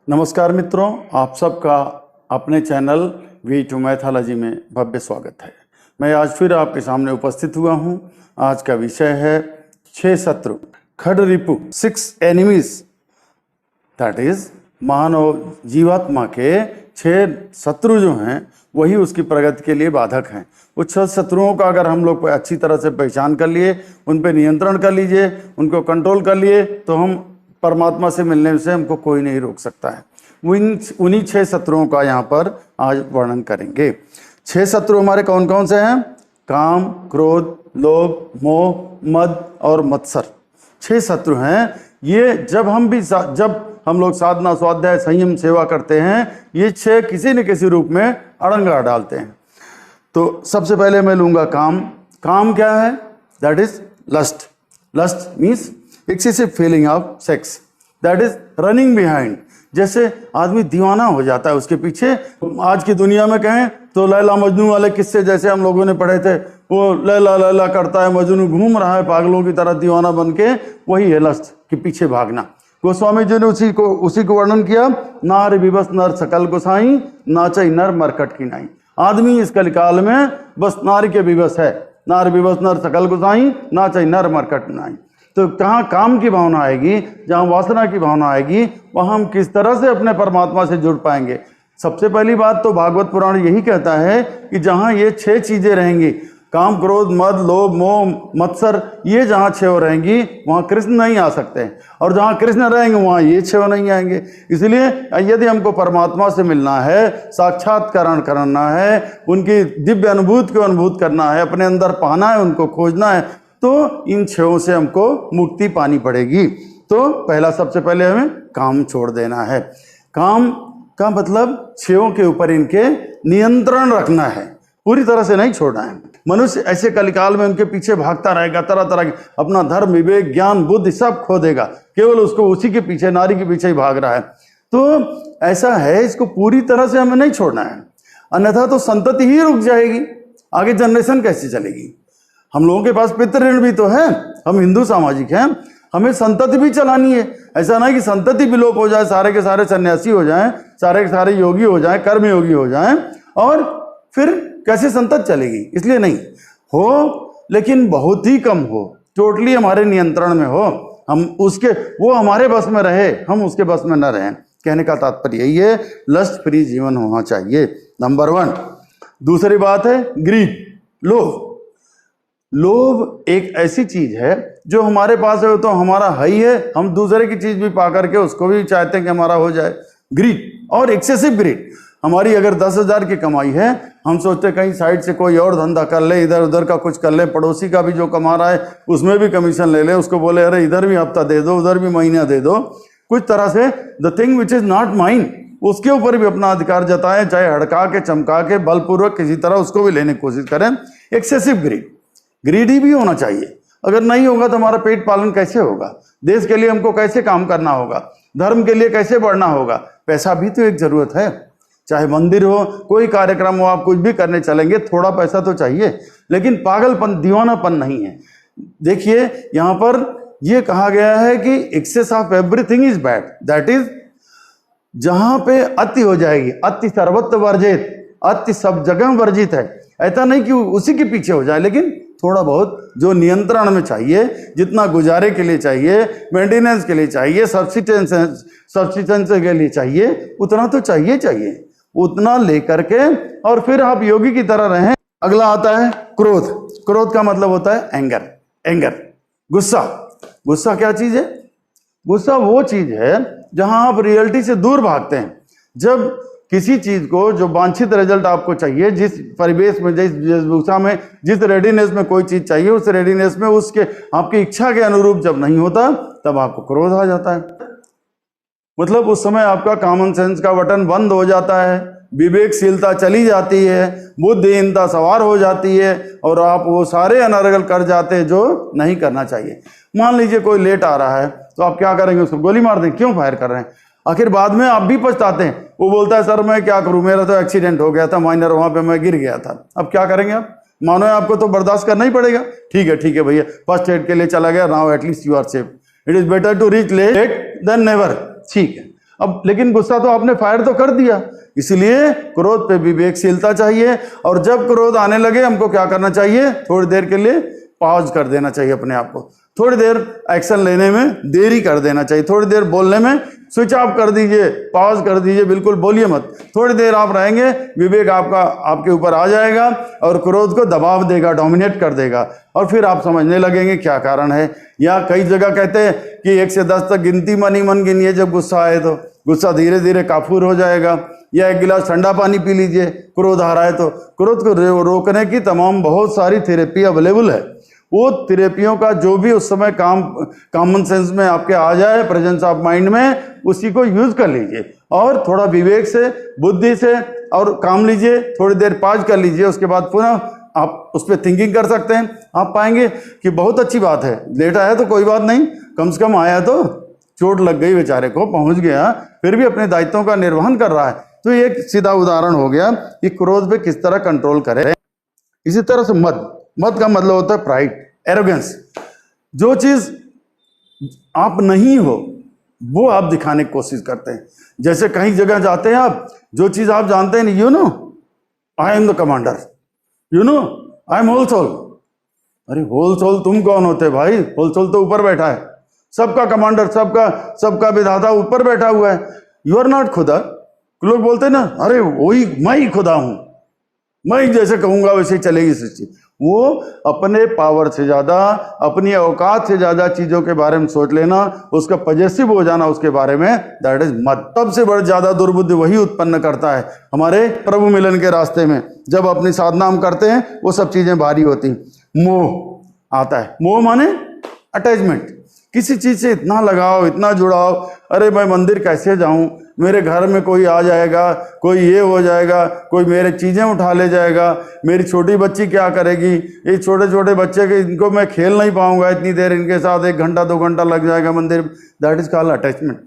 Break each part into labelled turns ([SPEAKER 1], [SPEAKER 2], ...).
[SPEAKER 1] नमस्कार मित्रों, आप सबका अपने चैनल V2 मैथोलॉजी में भव्य स्वागत है। मैं आज फिर आपके सामने उपस्थित हुआ हूं। आज का विषय है 6 शत्रु, खडरिपु, 6 एनिमीज, दैट इज मानव जीवात्मा के 6 शत्रु जो हैं वही उसकी प्रगति के लिए बाधक हैं। उस 6 शत्रुओं का अगर हम लोग अच्छी तरह से पहचान कर लिए, उन पर नियंत्रण कर लीजिए, उनको कंट्रोल कर लिए, तो हम परमात्मा से मिलने से हमको कोई नहीं रोक सकता है। उन्हीं 6 शत्रुओं का यहाँ पर आज वर्णन करेंगे। 6 शत्रु हमारे कौन कौन से हैं? काम, क्रोध, लोभ, मोह, मद और मत्सर। 6 शत्रु हैं ये। जब हम लोग साधना, स्वाध्याय, संयम, सेवा करते हैं, ये 6 किसी न किसी रूप में अड़ंगा डालते हैं। तो सबसे पहले मैं लूँगा काम। काम क्या है? That is lust. Lust means excessive feeling of sex, that is running behind. जैसे आदमी दीवाना हो जाता है उसके पीछे। आज की दुनिया में कहें तो लैला मजनू वाले किस्से जैसे हम लोगों ने पढ़े थे, वो लैला लैला करता है, मजनू घूम रहा है पागलों की तरह दीवाना बन के, वही है लस्ट के पीछे भागना। गोस्वामी जी ने उसी को वर्णन किया, नार विवश नर सकल गोसाई, नाचई नर मरकट की नाई। आदमी इस कलिकाल में बस नारी के विवश है। नार विवश नर सकल गोसाई, नाचई नर मरकट नाई। तो कहाँ काम की भावना आएगी, जहाँ वासना की भावना आएगी, वहाँ हम किस तरह से अपने परमात्मा से जुड़ पाएंगे? सबसे पहली बात तो भागवत पुराण यही कहता है कि जहाँ ये 6 चीजें रहेंगी, काम, क्रोध, मद, लोभ, मोह, मत्सर, ये जहाँ 6 रहेंगी वहाँ कृष्ण नहीं आ सकते, और जहाँ कृष्ण रहेंगे वहाँ ये 6 नहीं आएंगे। इसलिए यदि हमको परमात्मा से मिलना है, साक्षात्करण करना है, उनकी दिव्य अनुभूति को अनुभूत करना है, अपने अंदर पाना है, उनको खोजना है, तो इन 6 से हमको मुक्ति पानी पड़ेगी। तो पहला, सबसे पहले हमें काम छोड़ देना है। काम का मतलब 6 के ऊपर इनके नियंत्रण रखना है, पूरी तरह से नहीं छोड़ना है। मनुष्य ऐसे कलिकाल में उनके पीछे भागता रहेगा, तरह तरह के अपना धर्म, विवेक, ज्ञान, बुद्धि सब खो देगा, केवल उसको उसी के पीछे, नारी के पीछे ही भाग रहा है। तो ऐसा है, इसको पूरी तरह से हमें नहीं छोड़ना है, अन्यथा तो संतति ही रुक जाएगी, आगे जनरेशन कैसे चलेगी? हम लोगों के पास पितृ ऋण भी तो है, हम हिंदू सामाजिक हैं, हमें संतति भी चलानी है। ऐसा नहीं कि संतति विलोप हो जाए, सारे के सारे सन्यासी हो जाएं, सारे के सारे योगी हो जाएं, कर्म योगी हो जाएं, और फिर कैसे संतति चलेगी? इसलिए नहीं हो, लेकिन बहुत ही कम हो, टोटली हमारे नियंत्रण में हो, हम उसके, वो हमारे बस में रहे, हम उसके बस में न रहें। कहने का तात्पर्य यही है, लस्ट फ्री जीवन होना चाहिए, नंबर 1। दूसरी बात है ग्रीड, लोभ। लोभ एक ऐसी चीज है जो हमारे पास है तो हमारा है ही है, हम दूसरे की चीज भी पा करके उसको भी चाहते हैं कि हमारा हो जाए। ग्रीड और एक्सेसिव ग्रीड। हमारी अगर 10,000 की कमाई है, हम सोचते कहीं साइड से कोई और धंधा कर ले, इधर उधर का कुछ कर ले, पड़ोसी का भी जो कमा रहा है उसमें भी कमीशन ले ले, उसको बोले अरे इधर भी हफ्ता दे दो, उधर भी महीना दे दो, कुछ तरह से the thing which is not mine, उसके ऊपर भी अपना अधिकार जताएं, चाहे हड़का के, चमका के, बलपूर्वक किसी तरह उसको भी लेने की कोशिश करें। एक्सेसिव ग्रीड, ग्रीडी भी होना चाहिए। अगर नहीं होगा तो हमारा पेट पालन कैसे होगा? देश के लिए हमको कैसे काम करना होगा? धर्म के लिए कैसे बढ़ना होगा? पैसा भी तो एक जरूरत है। चाहे मंदिर हो, कोई कार्यक्रम हो, आप कुछ भी करने चलेंगे, थोड़ा पैसा तो चाहिए, लेकिन पागलपन, दीवानापन नहीं है। देखिए यहाँ पर यह कहा गया है कि excess of everything is bad, that is जहां पे अति हो जाएगी, अति सर्वत्र वर्जित, अति सब जगह वर्जित है। ऐसा नहीं कि उसी के पीछे हो जाए, लेकिन थोड़ा बहुत जो नियंत्रण में चाहिए, जितना गुजारे के लिए चाहिए, मेंटेनेंस के लिए चाहिए, सब्सिस्टेंस के लिए चाहिए, उतना तो चाहिए, उतना लेकर के, और फिर आप योगी की तरह रहें। अगला आता है क्रोध। क्रोध का मतलब होता है एंगर, गुस्सा। गुस्सा क्या चीज है? गुस्सा वो चीज है जहां आप रियलिटी से दूर भागते हैं। जब किसी चीज को, जो वांछित रिजल्ट आपको चाहिए, जिस परिवेश में, जिस वेशभूषा में, जिस रेडीनेस में कोई चीज चाहिए, उस रेडीनेस में उसके आपकी इच्छा के अनुरूप जब नहीं होता, तब आपको क्रोध आ जाता है। मतलब उस समय आपका कॉमन सेंस का बटन बंद हो जाता है, विवेकशीलता चली जाती है, बुद्धिहीनता सवार हो जाती है, और आप वो सारे अनर्गल कर जाते हैं जो नहीं करना चाहिए। मान लीजिए कोई लेट आ रहा है, तो आप क्या करेंगे? उसको गोली मार दें? क्यों फायर कर रहे हैं? आखिर बाद में आप भी पछताते हैं। वो बोलता है सर मैं क्या करूं, मेरा तो एक्सीडेंट हो गया था माइनर, वहां पे मैं गिर गया था। अब क्या करेंगे आप? मानो आपको तो बर्दाश्त करना ही पड़ेगा। ठीक है भैया, फर्स्ट एड के लिए चला गया, now at least you are safe, it is better to reach late than never. ठीक है, अब लेकिन गुस्सा तो आपने फायर तो कर दिया, इसलिए क्रोध पे विवेकशीलता चाहिए। और जब क्रोध आने लगे हमको क्या करना चाहिए, थोड़ी देर के लिए पॉज कर देना चाहिए अपने आप को, थोड़ी देर एक्शन लेने में देरी कर देना चाहिए, थोड़ी देर बोलने में स्विच ऑफ कर दीजिए, पॉज कर दीजिए, बिल्कुल बोलिए मत। थोड़ी देर आप रहेंगे, विवेक आपका आपके ऊपर आ जाएगा और क्रोध को दबाव देगा, डोमिनेट कर देगा, और फिर आप समझने लगेंगे क्या कारण है। या कई जगह कहते हैं कि 1 से 10 तक गिनती मन ही मन गिनिए, जब गुस्सा आए तो गुस्सा धीरे धीरे काफूर हो जाएगा। या 1 गिलास ठंडा पानी पी लीजिए, क्रोध आ रहा है तो। क्रोध को रोकने की तमाम बहुत सारी थेरेपी अवेलेबल है। वो थेरेपियों का जो भी उस समय कॉमन सेंस में आपके आ जाए, प्रेजेंस ऑफ माइंड में, उसी को यूज कर लीजिए और थोड़ा विवेक से, बुद्धि से और काम लीजिए, थोड़ी देर पॉज कर लीजिए, उसके बाद पुनः आप उस पर थिंकिंग कर सकते हैं। आप पाएंगे कि बहुत अच्छी बात है, लेटा है तो कोई बात नहीं, कम से कम आया तो, चोट लग गई बेचारे को, पहुंच गया, फिर भी अपने दायित्वों का निर्वहन कर रहा है। तो ये एक सीधा उदाहरण हो गया कि क्रोध पे किस तरह कंट्रोल करें। इसी तरह से मद का मतलब होता है प्राइड, एरोगेंस। जो चीज आप नहीं हो वो आप दिखाने की कोशिश करते हैं। जैसे कहीं जगह जाते हैं आप, जो चीज आप जानते हैं, you know I am the commander, you know I am whole soul. अरे होल सोल तुम कौन होते भाई, होल सोल तो ऊपर बैठा है, सबका कमांडर, सबका विधाता ऊपर बैठा हुआ है। यू आर नॉट खुदा। लोग बोलते हैं ना, अरे वही मैं ही खुदा हूं, मैं जैसे कहूंगा वैसे ही चलेगी सृष्टि। वो अपने पावर से ज्यादा, अपनी औकात से ज्यादा चीजों के बारे में सोच लेना, उसका पॉजिटिव हो जाना उसके बारे में, दैट इज मत। सबसे बड़ा ज्यादा दुर्बुद्धि वही उत्पन्न करता है हमारे प्रभु मिलन के रास्ते में। जब अपनी साधना हम करते हैं वो सब चीजें भारी होती। मोह आता है, मोह माने अटैचमेंट, किसी चीज से इतना लगाव, इतना जुड़ाव। अरे मैं मंदिर कैसे जाऊं, मेरे घर में कोई आ जाएगा, कोई ये हो जाएगा, कोई मेरे चीजें उठा ले जाएगा, मेरी छोटी बच्ची क्या करेगी, ये छोटे छोटे बच्चे के, इनको मैं खेल नहीं पाऊंगा इतनी देर, इनके साथ 1 घंटा 2 घंटा लग जाएगा मंदिर। That is called attachment.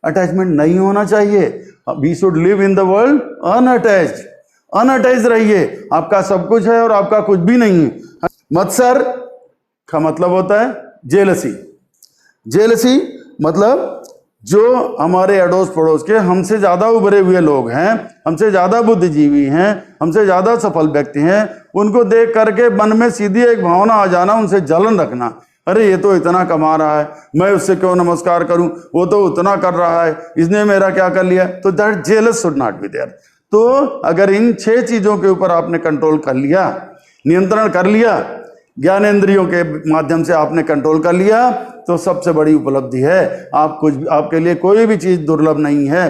[SPEAKER 1] Attachment नहीं होना चाहिए। We should live in the world unattached. Unattached रहिए, आपका सब कुछ है और आपका कुछ भी नहीं है। मत्सर का मतलब होता है जेलसी। जेलसी मतलब जो हमारे अड़ोस पड़ोस के हमसे ज्यादा उभरे हुए लोग हैं, हमसे ज्यादा बुद्धिजीवी हैं, हमसे ज्यादा सफल व्यक्ति हैं, उनको देख करके मन में सीधी एक भावना आ जाना, उनसे जलन रखना। अरे ये तो इतना कमा रहा है, मैं उससे क्यों नमस्कार करूं, वो तो उतना कर रहा है, इसने मेरा क्या कर लिया। तो that jealous should not be there. तो अगर इन 6 चीजों के ऊपर आपने कंट्रोल कर लिया, नियंत्रण कर लिया, ज्ञानेंद्रियों के माध्यम से आपने कंट्रोल कर लिया, तो सबसे बड़ी उपलब्धि है। आपके लिए कोई भी चीज दुर्लभ नहीं है।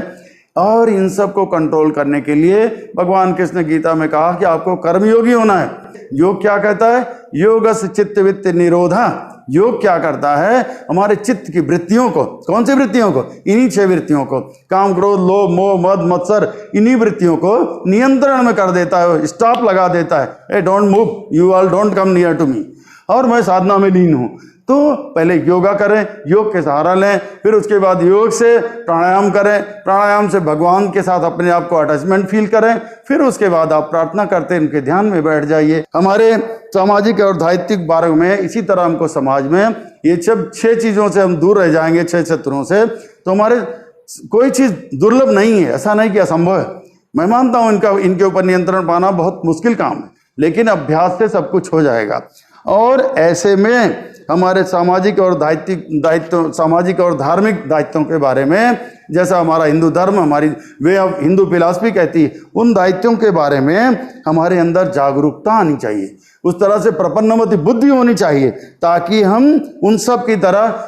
[SPEAKER 1] और इन सब को कंट्रोल करने के लिए भगवान कृष्ण ने गीता में कहा कि आपको कर्मयोगी होना है। योग क्या कहता है, योगस्य चित्त वित्त निरोधा। योग क्या करता है, हमारे चित्त की वृत्तियों को, कौन सी वृत्तियों को, इन्हीं 6 वृत्तियों को, काम क्रोध लोभ मोह मद मत्सर, इन्हीं वृत्तियों को नियंत्रण में कर देता है, स्टॉप लगा देता है। Hey don't move, you all don't come near to me. और मैं साधना में लीन हूं। तो पहले योगा करें, योग के सहारा लें, फिर उसके बाद योग से प्राणायाम करें, प्राणायाम से भगवान के साथ अपने आप को अटैचमेंट फील करें, फिर उसके बाद आप प्रार्थना करते हैं उनके ध्यान में बैठ जाइए। हमारे सामाजिक और धार्मिक मार्ग में इसी तरह हमको समाज में ये सब 6 चीजों से हम दूर रह जाएंगे, 6 शत्रुओं से, तो हमारे कोई चीज दुर्लभ नहीं है, ऐसा नहीं कि असंभव है। मैं मानता हूं इनके ऊपर नियंत्रण पाना बहुत मुश्किल काम है, लेकिन अभ्यास से सब कुछ हो जाएगा। और ऐसे में हमारे सामाजिक और धार्मिक दायित्वों के बारे में, जैसा हमारा हिंदू धर्म, हमारी वे ऑफ हिंदू फिलॉसफी कहती है, उन दायित्वों के बारे में हमारे अंदर जागरूकता आनी चाहिए, उस तरह से प्रपन्नमति बुद्धि होनी चाहिए, ताकि हम उन सब की तरह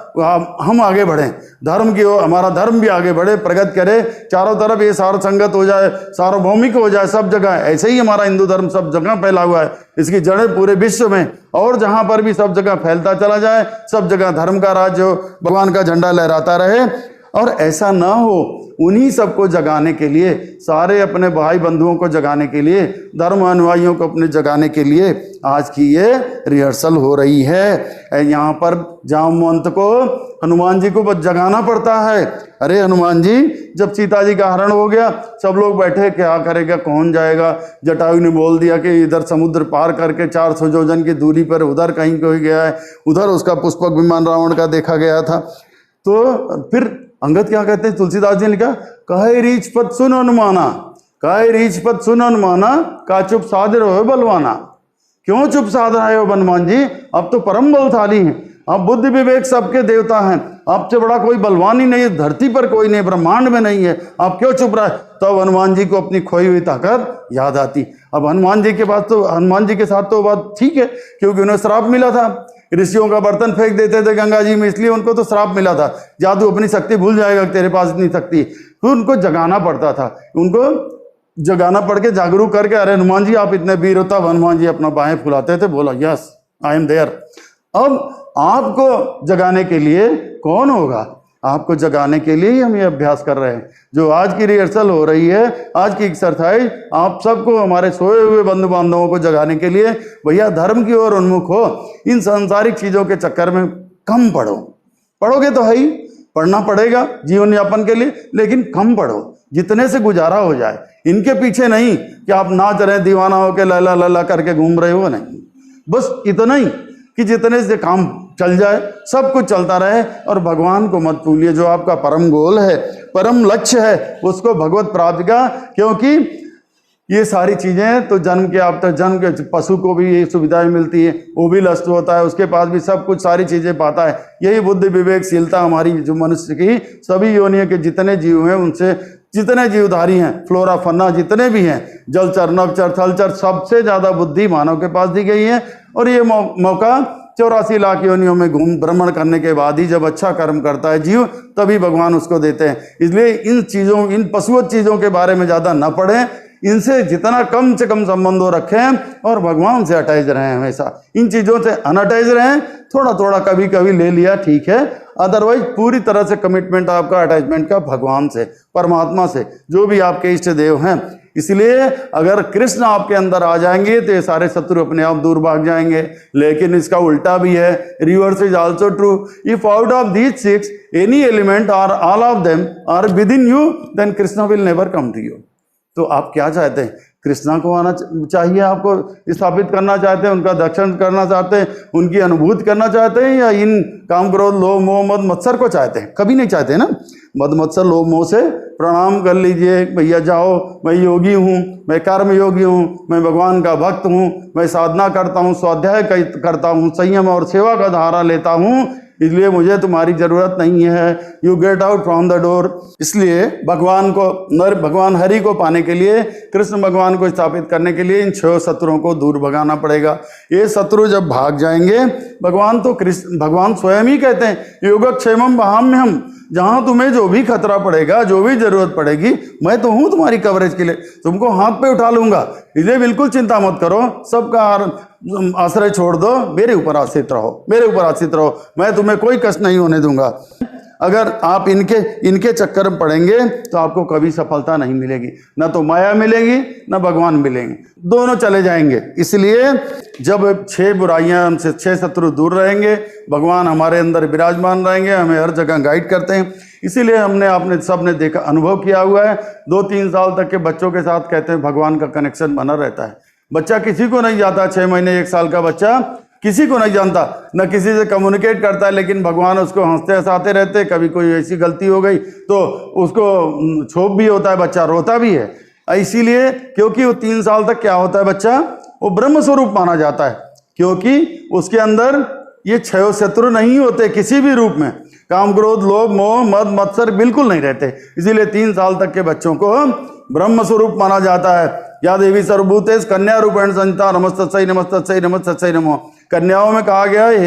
[SPEAKER 1] हम आगे बढ़ें, धर्म की ओर हमारा धर्म भी आगे बढ़े, प्रगति करे, चारों तरफ ये सार संगत हो जाए, सार्वभौमिक हो जाए सब जगह। ऐसे ही हमारा हिंदू धर्म सब जगह फैला हुआ है, इसकी जड़ें पूरे विश्व में, और जहां पर भी सब जगह फैलता चला जाए, सब जगह धर्म का राज हो, भगवान का झंडा लहराता रहे। और ऐसा ना हो, उन्हीं सबको जगाने के लिए, सारे अपने भाई बंधुओं को जगाने के लिए, धर्म अनुयायियों को अपने जगाने के लिए आज की ये रिहर्सल हो रही है। यहाँ पर जामवंत को हनुमान जी को जगाना पड़ता है। अरे हनुमान जी, जब सीता जी का हरण हो गया, सब लोग बैठे, क्या करेगा, कौन जाएगा। जटायु ने बोल दिया कि इधर समुद्र पार करके 400 योजन की दूरी पर उधर कहीं कोई गया है, उधर उसका पुष्पक विमान रावण का देखा गया था। तो फिर अंगद क्या कहते हैं, तुलसीदास जी ने लिखा, कहे रीछ पत सुन अनुमाना, कहे रीछ पत सुन अनुमाना, का चुप साध रहे हो बलवाना। क्यों चुप साध रहे हो हनुमान जी, अब तो परम बलशाली हैं, अब बुद्धि विवेक सबके देवता हैं, आपसे बड़ा कोई बलवान ही नहीं है, धरती पर कोई नहीं, ब्रह्मांड में नहीं है, आप क्यों चुप रहे। तब तो हनुमान जी को अपनी खोई हुई ताकत याद आती। अब हनुमान जी के पास तो, हनुमान जी के साथ तो बात ठीक है, क्योंकि उन्हें श्राप मिला था, ऋषियों का बर्तन फेंक देते थे गंगा जी में, इसलिए उनको तो श्राप मिला था, जादू अपनी शक्ति भूल जाएगा, तेरे पास इतनी शक्ति। तो उनको जगाना पड़ता था, उनको जगाना पड़ के जागरूक करके, अरे हनुमान जी आप इतने वीर हो। तब हनुमान जी अपना बाहें फुलाते थे, बोला यस आई एम देयर। अब आपको जगाने के लिए कौन होगा, आपको जगाने के लिए ही हम ये अभ्यास कर रहे हैं। जो आज की रिहर्सल हो रही है, आज की एक्सरसाइज, आप सबको, हमारे सोए हुए बंधु बांधवों को जगाने के लिए, भैया धर्म की ओर उन्मुख हो, इन सांसारिक चीजों के चक्कर में कम पढ़ो। पढ़ोगे तो है ही, पढ़ना पड़ेगा जीवन यापन के लिए, लेकिन कम पढ़ो, जितने से गुजारा हो जाए। इनके पीछे नहीं कि आप नाच रहे दीवाना होकर लला लला करके घूम रहे हो, नहीं, बस इतना ही कि जितने से काम चल जाए, सब कुछ चलता रहे, और भगवान को मत भूलिए। जो आपका परम गोल है, परम लक्ष्य है, उसको भगवत प्राप्ति का, क्योंकि ये सारी चीजें तो जन्म के आप तक, जन्म के पशु को भी ये सुविधाएं मिलती है, वो भी लस्ट होता है, उसके पास भी सब कुछ सारी चीजें पाता है। यही बुद्धि विवेकशीलता हमारी, जो मनुष्य की सभी योनियों के जितने जीव हैं, उनसे जितने जीवधारी हैं, फ्लोरा फन्ना जितने भी हैं, जलचर नवचर थलचर, सबसे ज्यादा बुद्धि मानव के पास दी गई है। और ये मौका 84 लाख योनियों में घूम भ्रमण करने के बाद ही जब अच्छा कर्म करता है जीव, तभी भगवान उसको देते हैं। इसलिए इन चीजों, इन पशुवत चीजों के बारे में ज्यादा न पढ़ें, इनसे जितना कम से कम संबंधों रखें और भगवान से अटैच रहें, हमेशा इन चीजों से अनअटैच रहें। थोड़ा थोड़ा कभी कभी ले लिया ठीक है, अदरवाइज पूरी तरह से कमिटमेंट आपका, अटैचमेंट का भगवान से, परमात्मा से, जो भी आपके इष्ट देव हैं। इसलिए अगर कृष्ण आपके अंदर आ जाएंगे तो ये सारे शत्रु अपने आप दूर भाग जाएंगे। लेकिन इसका उल्टा भी है, reverse is also true. If out of these 6 any element or all of them are within you, then Krishna will never come to you. तो आप क्या चाहते हैं, कृष्णा को आना चाहिए, आपको स्थापित करना चाहते हैं, उनका दर्शन करना चाहते हैं, उनकी अनुभूति करना चाहते हैं, या इन काम क्रोध लोभ मोह मद मत्सर को चाहते हैं? कभी नहीं चाहते ना। मद मत्सर लोभ मोह से प्रणाम कर लीजिए, भैया जाओ, मैं योगी हूँ, मैं कर्म योगी हूँ, मैं भगवान का भक्त हूँ, मैं साधना करता हूँ, स्वाध्याय करता हूँ, संयम और सेवा का सहारा लेता हूँ, इसलिए मुझे तुम्हारी जरूरत नहीं है, you get out from the door. इसलिए भगवान को, भगवान हरि को पाने के लिए, कृष्ण भगवान को स्थापित करने के लिए इन 6 शत्रुओं को दूर भगाना पड़ेगा। ये शत्रु जब भाग जाएंगे, भगवान तो कृष्ण, भगवान स्वयं ही कहते हैं, योगक्षेमम वहाम्यहम्, जहां तुम्हें जो भी खतरा पड़ेगा, जो भी जरूरत पड़ेगी, मैं तो हूं तुम्हारी कवरेज के लिए, तुमको हाथ पे उठा लूंगा, इसलिए बिल्कुल चिंता मत करो, सबका आश्रय छोड़ दो, मेरे ऊपर आश्रित रहो, मेरे ऊपर आश्रित रहो, मैं तुम्हें कोई कष्ट नहीं होने दूंगा। अगर आप इनके चक्कर में पड़ेंगे तो आपको कभी सफलता नहीं मिलेगी, ना तो माया मिलेगी, ना भगवान मिलेंगे, दोनों चले जाएंगे। इसलिए जब 6 बुराइयां, हमसे 6 शत्रु दूर रहेंगे, भगवान हमारे अंदर विराजमान रहेंगे, हमें हर जगह गाइड करते हैं। इसीलिए आपने सबने देखा, अनुभव किया हुआ है, 2-3 साल तक के बच्चों के साथ कहते हैं भगवान का कनेक्शन बना रहता है। बच्चा किसी को नहीं जाता, 6 महीने 1 साल का बच्चा किसी को नहीं जानता, न किसी से कम्युनिकेट करता है, लेकिन भगवान उसको हंसते हंसाते रहते। कभी कोई ऐसी गलती हो गई तो उसको क्षोभ भी होता है, बच्चा रोता भी है। इसीलिए क्योंकि वो 3 साल तक क्या होता है, बच्चा वो ब्रह्म स्वरूप माना जाता है, क्योंकि उसके अंदर ये 6 शत्रु नहीं होते किसी भी रूप में, काम क्रोध लोभ मोह मद मत्सर बिल्कुल नहीं रहते। इसीलिए 3 साल तक के बच्चों को ब्रह्म स्वरूप माना जाता है। या देवी सर्वभूतेषु कन्या रूपेण संस्थिता नमस्तस्यै नमस्तस्यै नमस्तस्यै नमो। कन्याओं में कहा गया है,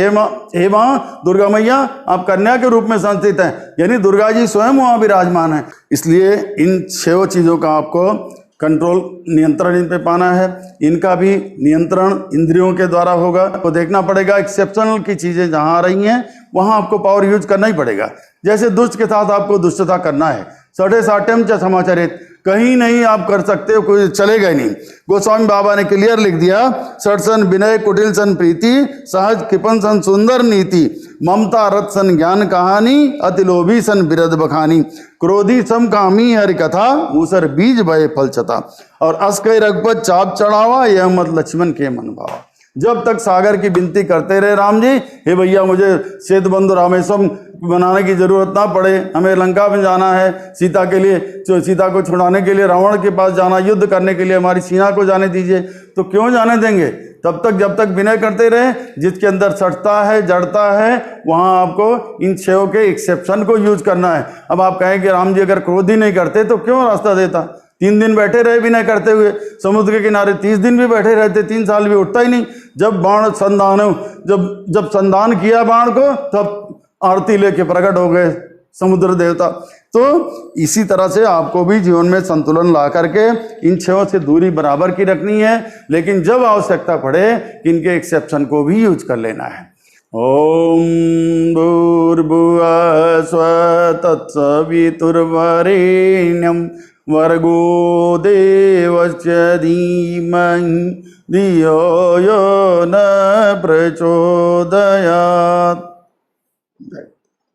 [SPEAKER 1] हे माँ दुर्गा मैया, आप कन्या के रूप में संस्थित हैं, यानी दुर्गा जी स्वयं वहाँ विराजमान है। इसलिए इन 6 चीज़ों का आपको कंट्रोल, नियंत्रण इन पे पाना है। इनका भी नियंत्रण इंद्रियों के द्वारा होगा। आपको देखना पड़ेगा एक्सेप्शनल की चीज़ें जहाँ आ रही हैं वहाँ आपको पावर यूज करना ही पड़ेगा। जैसे दुष्ट के साथ आपको दुष्टता करना है, सठे साठम च समाचरित, कहीं नहीं आप कर सकते हो, कोई चलेगा ही नहीं। गोस्वामी बाबा ने क्लियर लिख दिया, सठसन विनय कुटिल सन प्रीति, सहज कृपन सन सुंदर नीति, ममता रथ सन ज्ञान कहानी, अति लोभी सन बिरद बखानी, क्रोधी सम कामी हरि कथा, मूसर बीज भय फल छता, और अस कई रघुपत चाप चढ़ावा, यह मत लक्ष्मण के मन भावा। जब तक सागर की विनती करते रहे राम जी, हे भैया मुझे सेतु बंधु रामेश्वरम बनाने की जरूरत ना पड़े, हमें लंका में जाना है सीता के लिए, सीता को छुड़ाने के लिए रावण के पास जाना, युद्ध करने के लिए हमारी सेना को जाने दीजिए। तो क्यों जाने देंगे? तब तक जब तक विनय करते रहे। जिसके अंदर सटता है, जड़ता है, वहां आपको इन 6 के एक्सेप्शन को यूज करना है। अब आप कहें कि राम जी अगर क्रोध ही नहीं करते तो क्यों रास्ता देता? 3 दिन बैठे रहे विनय करते हुए समुद्र के किनारे, 30 दिन भी बैठे रहते, 3 साल भी उठता ही नहीं। जब बाण संधान, जब संधान किया बाण को, तब आरती लेके प्रकट हो गए समुद्र देवता। तो इसी तरह से आपको भी जीवन में संतुलन ला करके इन 6 से दूरी बराबर की रखनी है, लेकिन जब आवश्यकता पड़े इनके एक्सेप्शन को भी यूज कर लेना है। ओम भूर्भुवः स्वः तत्सवितुर्वरेण्यं भर्गो देवस्य धीमहि धियो यो न प्रचोदयात्।